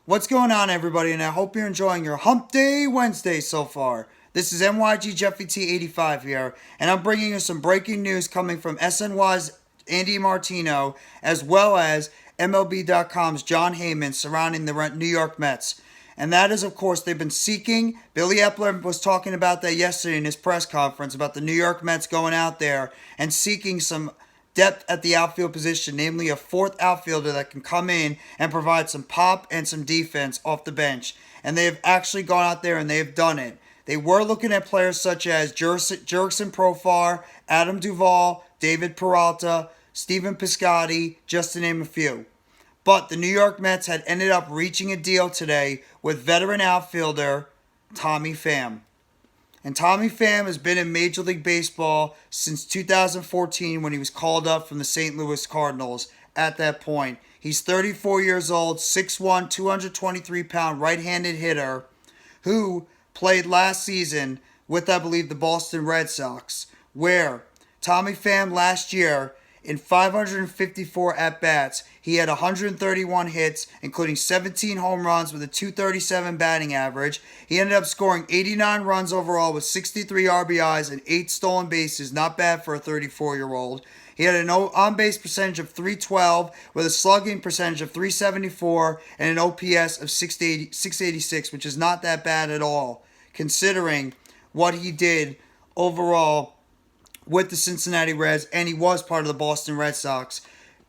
What's going on, everybody? And I hope you're enjoying your Hump Day Wednesday so far. This is NYG Jeffy T85 here, and I'm bringing you some breaking news coming from SNY's Andy Martino, as well as MLB.com's John Heyman surrounding the New York Mets. And that is, of course, they've been seeking. Billy Epler was talking about that yesterday in his press conference about the New York Mets going out there and seeking some depth at the outfield position, namely a fourth outfielder that can come in and provide some pop and some defense off the bench. And they have actually gone out there and they have done it. They were looking at players such as Jurickson Profar, Adam Duvall, David Peralta, Stephen Piscotty, just to name a few. But the New York Mets had ended up reaching a deal today with veteran outfielder Tommy Pham. And Tommy Pham has been in Major League Baseball since 2014 when he was called up from the St. Louis Cardinals at that point. He's 34 years old, 6'1", 223-pound right-handed hitter who played last season with, I believe, the Boston Red Sox, where Tommy Pham last year, in 554 at-bats, he had 131 hits, including 17 home runs with a 237 batting average. He ended up scoring 89 runs overall with 63 RBIs and 8 stolen bases. Not bad for a 34-year-old. He had an on-base percentage of 312 with a slugging percentage of 374 and an OPS of 686, which is not that bad at all, considering what he did overall with the Cincinnati Reds, and he was part of the Boston Red Sox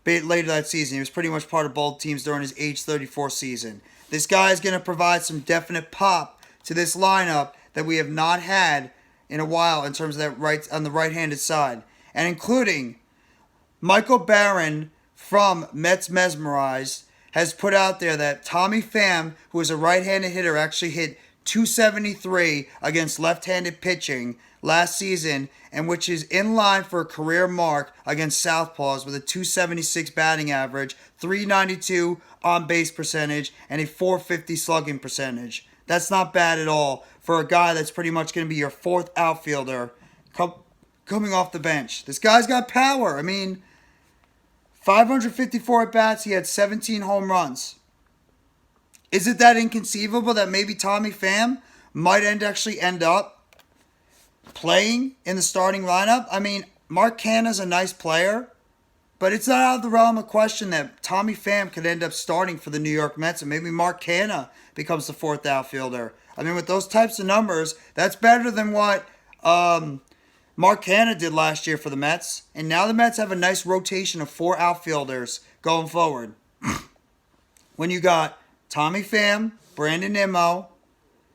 later that season. He was pretty much part of both teams during his age 34 season. This guy is going to provide some definite pop to this lineup that we have not had in a while in terms of that on the right-handed side, and including Michael Barron from Mets Mesmerized has put out there that Tommy Pham, who is a right-handed hitter, actually hit 273 against left-handed pitching last season, and which is in line for a career mark against southpaws with a 276 batting average, 392 on base percentage, and a 450 slugging percentage. That's not bad at all for a guy that's pretty much going to be your fourth outfielder coming off the bench. This guy's got power. I mean, 554 at-bats, he had 17 home runs. Is it that inconceivable that maybe Tommy Pham might actually end up playing in the starting lineup? I mean, Mark Canha's a nice player, but it's not out of the realm of question that Tommy Pham could end up starting for the New York Mets, and maybe Mark Canha becomes the fourth outfielder. I mean, with those types of numbers, that's better than what Mark Canha did last year for the Mets. And now the Mets have a nice rotation of 4 outfielders going forward. When you got Tommy Pham, Brandon Nimmo,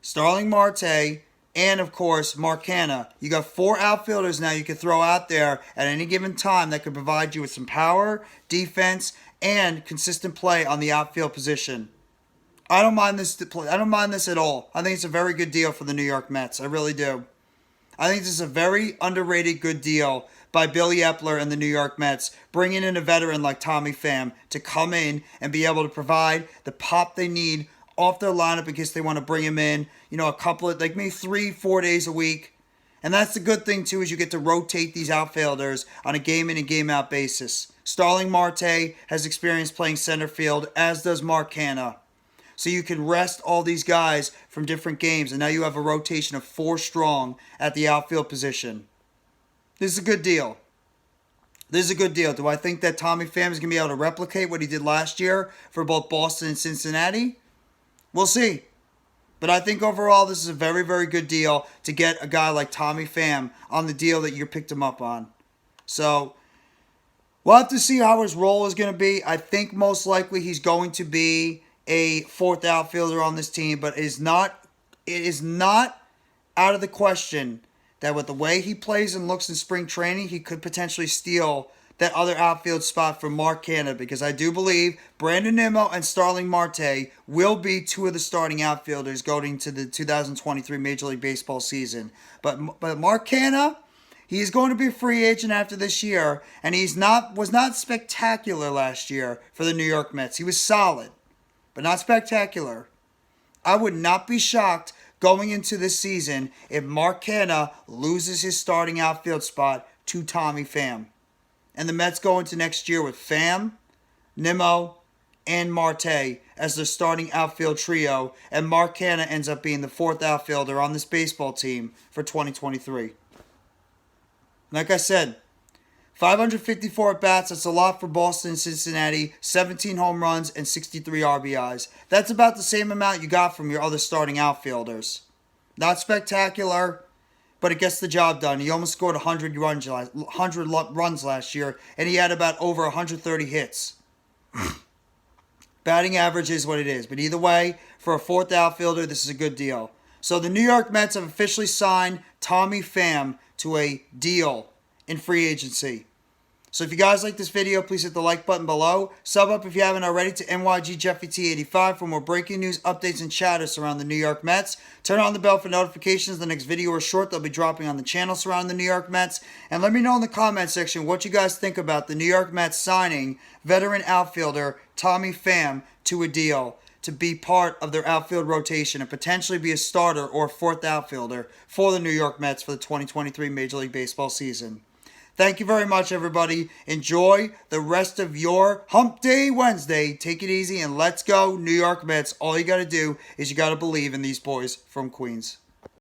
Starling Marte, and, of course, Mark Canha. You got 4 outfielders now you can throw out there at any given time that could provide you with some power, defense, and consistent play on the outfield position. I don't mind this at all. I think it's a very good deal for the New York Mets. I really do. I think this is a very underrated good deal by Billy Epler and the New York Mets, bringing in a veteran like Tommy Pham to come in and be able to provide the pop they need off their lineup in case they want to bring him in, a couple of, like maybe 3-4 days a week. And that's the good thing, too, is you get to rotate these outfielders on a game-in and game-out basis. Starling Marte has experience playing center field, as does Mark Canha. So you can rest all these guys from different games, and now you have a rotation of 4 strong at the outfield position. This is a good deal. This is a good deal. Do I think that Tommy Pham is going to be able to replicate what he did last year for both Boston and Cincinnati? We'll see. But I think overall this is a very, very good deal to get a guy like Tommy Pham on the deal that you picked him up on. So we'll have to see how his role is going to be. I think most likely he's going to be a fourth outfielder on this team, but it is not out of the question that with the way he plays and looks in spring training, he could potentially steal that other outfield spot from Mark Canha, because I do believe Brandon Nimmo and Starling Marte will be 2 of the starting outfielders going to the 2023 Major League Baseball season. But Mark Canha, he is going to be a free agent after this year, and was not spectacular last year for the New York Mets. He was solid, but not spectacular. I would not be shocked going into this season if Mark Canha loses his starting outfield spot to Tommy Pham. And the Mets go into next year with Pham, Nimmo, and Marte as their starting outfield trio, and Canha ends up being the fourth outfielder on this baseball team for 2023. Like I said, 554 at-bats, that's a lot for Boston and Cincinnati, 17 home runs and 63 RBIs. That's about the same amount you got from your other starting outfielders. Not spectacular, but it gets the job done. He almost scored 100 runs last year, and he had about over 130 hits. Batting average is what it is, but either way, for a fourth outfielder, this is a good deal. So the New York Mets have officially signed Tommy Pham to a deal in free agency. So if you guys like this video, please hit the like button below. Sub up if you haven't already to NYGJeffyT85 for more breaking news, updates, and chatter surrounding the New York Mets. Turn on the bell for notifications. The next video or short they'll be dropping on the channel surrounding the New York Mets. And let me know in the comment section what you guys think about the New York Mets signing veteran outfielder Tommy Pham to a deal to be part of their outfield rotation and potentially be a starter or fourth outfielder for the New York Mets for the 2023 Major League Baseball season. Thank you very much, everybody. Enjoy the rest of your Hump Day Wednesday. Take it easy and let's go, New York Mets. All you got to do is you got to believe in these boys from Queens.